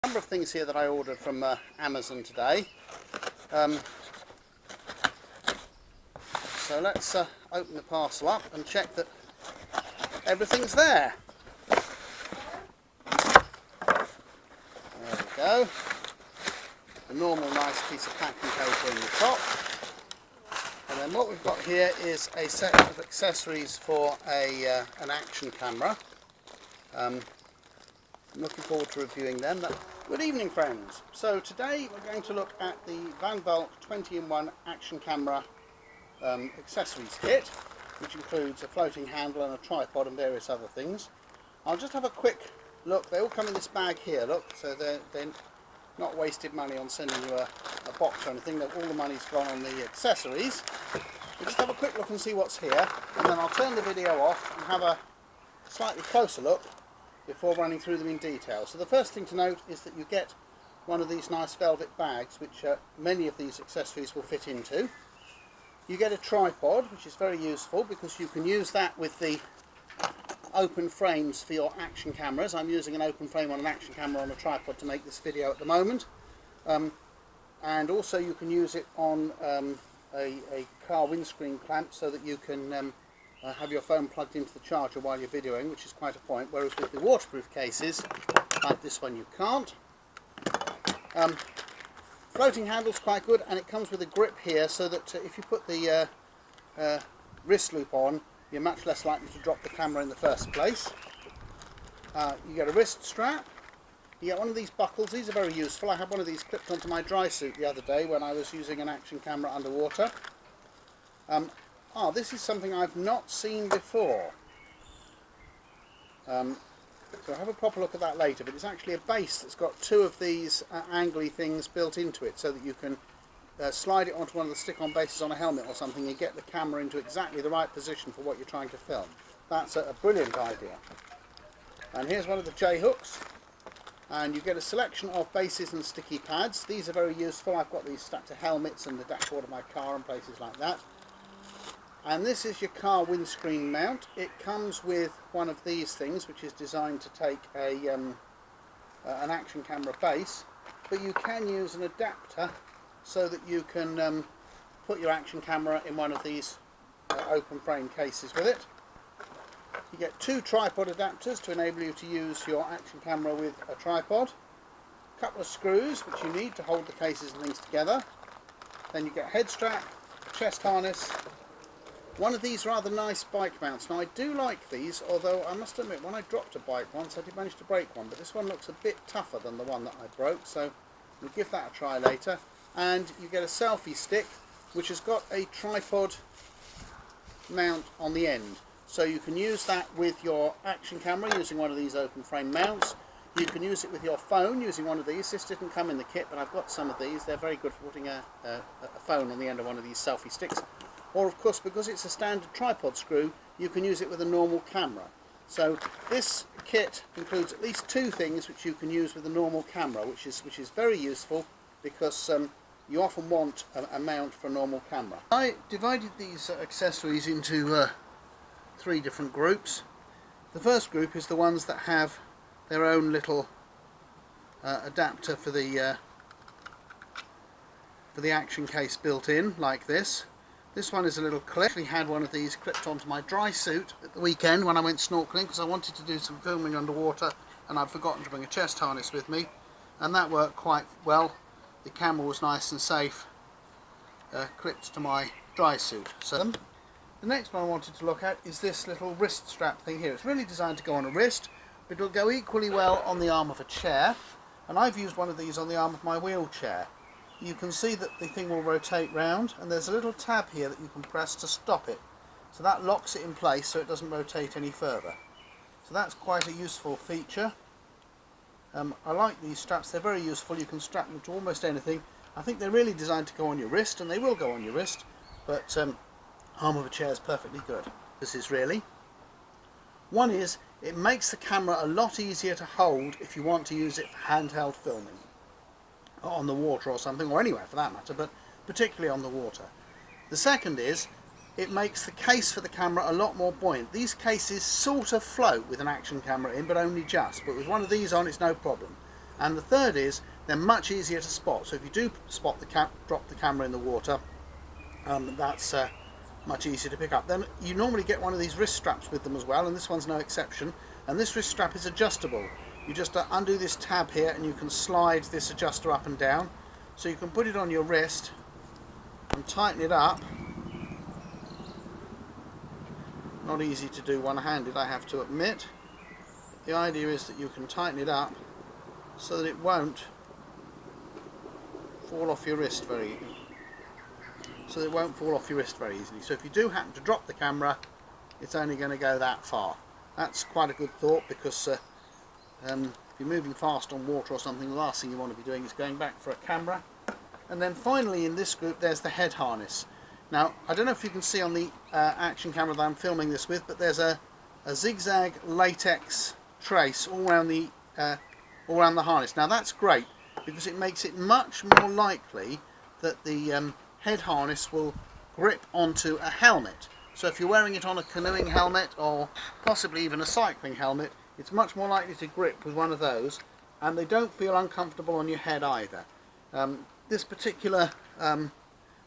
Number of things here that I ordered from Amazon today. So let's open the parcel up and check that everything's there. There we go. The normal nice piece of packing paper in the top. And then what we've got here is a set of accessories for an action camera. I'm looking forward to reviewing them. Good evening, friends. So today we're going to look at the VanWalk 20-in-1 action camera accessories kit, which includes a floating handle and a tripod and various other things. I'll just have a quick look. They all come in this bag here, look, so they're not wasted money on sending you a box or anything. All the money's gone on the accessories. We'll just have a quick look and see what's here, and then I'll turn the video off and have a slightly closer look before running through them in detail. So the first thing to note is that you get one of these nice velvet bags, which many of these accessories will fit into. You get a tripod, which is very useful because you can use that with the open frames for your action cameras. I'm using an open frame on an action camera on a tripod to make this video at the moment. And also you can use it on a car windscreen clamp so that you can have your phone plugged into the charger while you're videoing, which is quite a point, whereas with the waterproof cases like this one you can't. Floating handle's quite good, and it comes with a grip here so that if you put the wrist loop on, you're much less likely to drop the camera in the first place. You get a wrist strap. You get one of these buckles. These are very useful. I had one of these clipped onto my dry suit the other day when I was using an action camera underwater. This is something I've not seen before. So I'll have a proper look at that later, but it's actually a base that's got two of these angly things built into it so that you can slide it onto one of the stick-on bases on a helmet or something and get the camera into exactly the right position for what you're trying to film. That's a brilliant idea. And here's one of the J-hooks, and you get a selection of bases and sticky pads. These are very useful. I've got these stuck to helmets and the dashboard of my car and places like that. And this is your car windscreen mount. It comes with one of these things, which is designed to take an action camera base, but you can use an adapter so that you can put your action camera in one of these open frame cases with it. You get two tripod adapters to enable you to use your action camera with a tripod. A couple of screws which you need to hold the cases and things together. Then you get a head strap, a chest harness, one of these rather nice bike mounts. Now I do like these, although I must admit when I dropped a bike once I did manage to break one, but this one looks a bit tougher than the one that I broke, so we'll give that a try later. And you get a selfie stick which has got a tripod mount on the end, so you can use that with your action camera using one of these open frame mounts. You can use it with your phone using one of these. This didn't come in the kit, but I've got some of these. They're very good for putting a phone on the end of one of these selfie sticks. Or of course, because it's a standard tripod screw, you can use it with a normal camera. So this kit includes at least two things which you can use with a normal camera, which is very useful because you often want a mount for a normal camera. I divided these accessories into three different groups. The first group is the ones that have their own little adapter for the action case built in, like this. This one is a little clip. I actually had one of these clipped onto my dry suit at the weekend when I went snorkeling because I wanted to do some filming underwater and I'd forgotten to bring a chest harness with me, and that worked quite well. The camera was nice and safe, clipped to my dry suit. So the next one I wanted to look at is this little wrist strap thing here. It's really designed to go on a wrist, but it'll go equally well on the arm of a chair, and I've used one of these on the arm of my wheelchair. You can see that the thing will rotate round, and there's a little tab here that you can press to stop it. So that locks it in place so it doesn't rotate any further. So that's quite a useful feature. I like these straps. They're very useful. You can strap them to almost anything. I think they're really designed to go on your wrist, and they will go on your wrist, but arm of a chair is perfectly good. This is really. One is, it makes the camera a lot easier to hold if you want to use it for handheld filming. On the water or something, or anywhere for that matter, but particularly on the water. The second is, it makes the case for the camera a lot more buoyant. These cases sort of float with an action camera in, but only just. But with one of these on, it's no problem. And the third is they're much easier to spot. So if you do spot drop the camera in the water, that's much easier to pick up. Then you normally get one of these wrist straps with them as well, and this one's no exception. And this wrist strap is adjustable. You just undo this tab here and you can slide this adjuster up and down. So you can put it on your wrist and tighten it up. Not easy to do one-handed, I have to admit. The idea is that you can tighten it up so that it won't fall off your wrist very easily. So if you do happen to drop the camera, it's only going to go that far. That's quite a good thought, because if you're moving fast on water or something, the last thing you want to be doing is going back for a camera. And then finally in this group there's the head harness. Now I don't know if you can see on the action camera that I'm filming this with, but there's a zigzag latex trace all around the harness. Now that's great, because it makes it much more likely that the head harness will grip onto a helmet. So if you're wearing it on a canoeing helmet or possibly even a cycling helmet, it's much more likely to grip with one of those, and they don't feel uncomfortable on your head either. This particular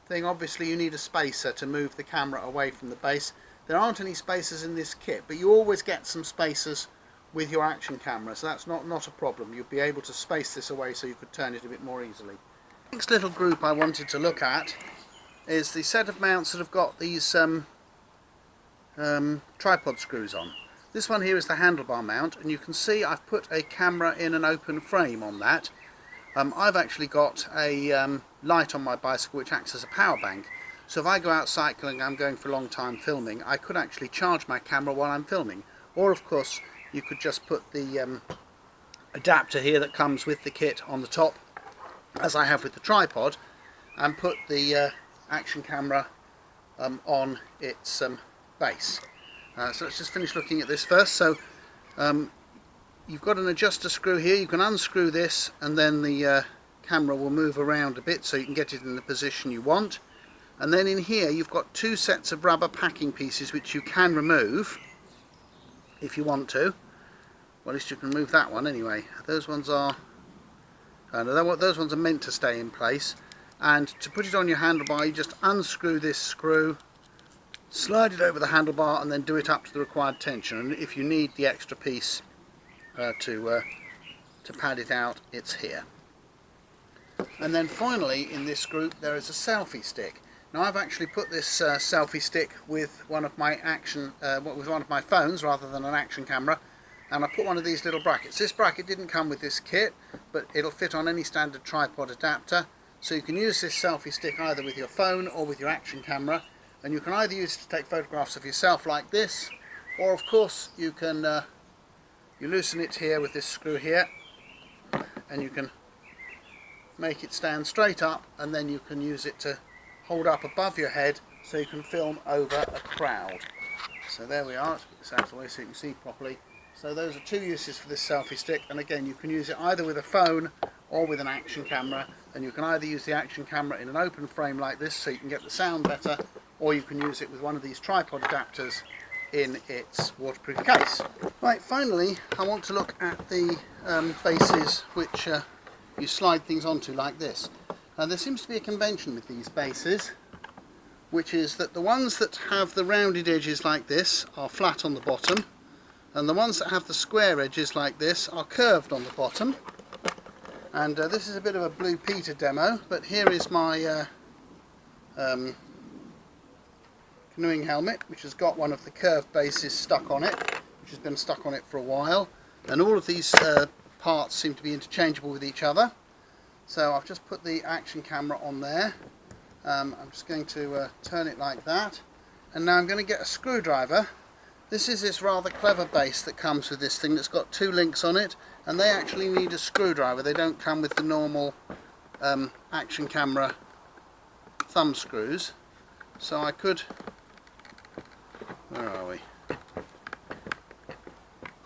thing, obviously you need a spacer to move the camera away from the base. There aren't any spacers in this kit, but you always get some spacers with your action camera, so that's not a problem. You'll be able to space this away so you could turn it a bit more easily. The next little group I wanted to look at is the set of mounts that have got these tripod screws on. This one here is the handlebar mount, and you can see I've put a camera in an open frame on that. I've actually got a light on my bicycle which acts as a power bank, so if I go out cycling, I'm going for a long time filming, I could actually charge my camera while I'm filming. Or of course you could just put the adapter here that comes with the kit on the top, as I have with the tripod, and put the action camera on its base. So let's just finish looking at this first. So you've got an adjuster screw here. You can unscrew this and then the camera will move around a bit so you can get it in the position you want. And then in here you've got two sets of rubber packing pieces which you can remove if you want to. Well, at least you can move that one anyway. Those ones are those ones are meant to stay in place. And to put it on your handlebar, you just unscrew this screw, slide it over the handlebar, and then do it up to the required tension. And if you need the extra piece to pad it out, it's here. And then finally in this group there is a selfie stick. Now I've actually put this selfie stick with one of my with one of my phones rather than an action camera, and I put one of these little brackets. This bracket didn't come with this kit, but it'll fit on any standard tripod adapter. So you can use this selfie stick either with your phone or with your action camera, and you can either use it to take photographs of yourself like this, or of course you can you loosen it here with this screw here, and you can make it stand straight up, and then you can use it to hold up above your head so you can film over a crowd. So there we are. Let's put this out of the way so you can see properly. So those are two uses for this selfie stick, and again you can use it either with a phone or with an action camera, and you can either use the action camera in an open frame like this so you can get the sound better, or you can use it with one of these tripod adapters in its waterproof case. Right, finally I want to look at the bases which you slide things onto like this. There seems to be a convention with these bases, which is that the ones that have the rounded edges like this are flat on the bottom, and the ones that have the square edges like this are curved on the bottom. And this is a bit of a Blue Peter demo, but here is my canoeing helmet, which has got one of the curved bases stuck on it, which has been stuck on it for a while, and all of these parts seem to be interchangeable with each other. So I've just put the action camera on there. I'm just going to turn it like that, and now I'm going to get a screwdriver. This is this rather clever base that comes with this thing that's got two links on it, and they actually need a screwdriver. They don't come with the normal action camera thumb screws. So I could, where are we?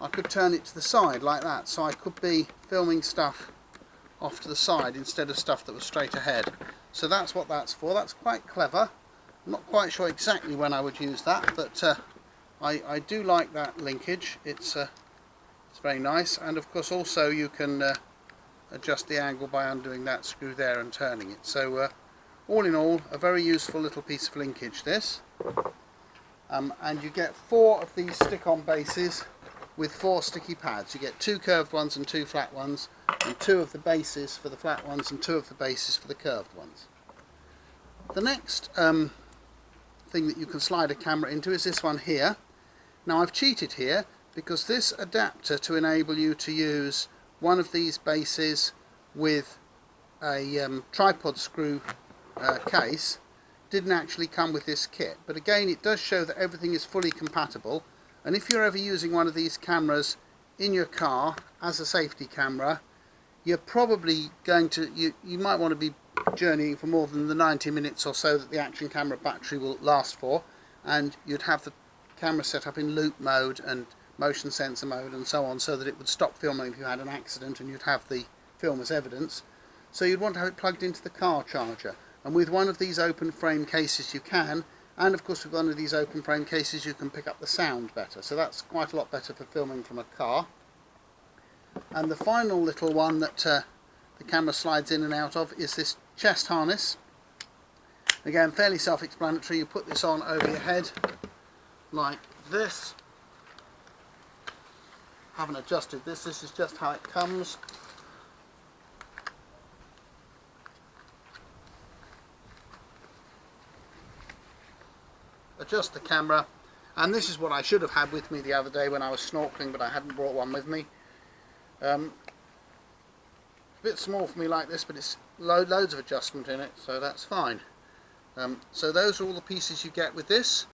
I could turn it to the side like that, so I could be filming stuff off to the side instead of stuff that was straight ahead. So that's what that's for. That's quite clever. I'm not quite sure exactly when I would use that, but I do like that linkage. It's very nice, and of course also you can adjust the angle by undoing that screw there and turning it. So all in all, a very useful little piece of linkage this. And you get 4 of these stick-on bases with 4 sticky pads. You get 2 curved ones and 2 flat ones, and 2 of the bases for the flat ones and 2 of the bases for the curved ones. The next thing that you can slide a camera into is this one here. Now I've cheated here because this adapter to enable you to use one of these bases with a tripod screw case didn't actually come with this kit, but again it does show that everything is fully compatible, and if you're ever using one of these cameras in your car as a safety camera, you're probably going to, you might want to be journeying for more than the 90 minutes or so that the action camera battery will last for, and you'd have the camera set up in loop mode and motion sensor mode and so on, so that it would stop filming if you had an accident and you'd have the film as evidence. So you'd want to have it plugged into the car charger, and with one of these open frame cases you can, and of course with one of these open frame cases you can pick up the sound better, so that's quite a lot better for filming from a car. And the final little one that the camera slides in and out of is this chest harness. Again, fairly self-explanatory. You put this on over your head like this. Haven't adjusted this, this is just how it comes. Adjust the camera, and this is what I should have had with me the other day when I was snorkeling, but I hadn't brought one with me. A bit small for me like this, but it's loads of adjustment in it, so that's fine. So those are all the pieces you get with this.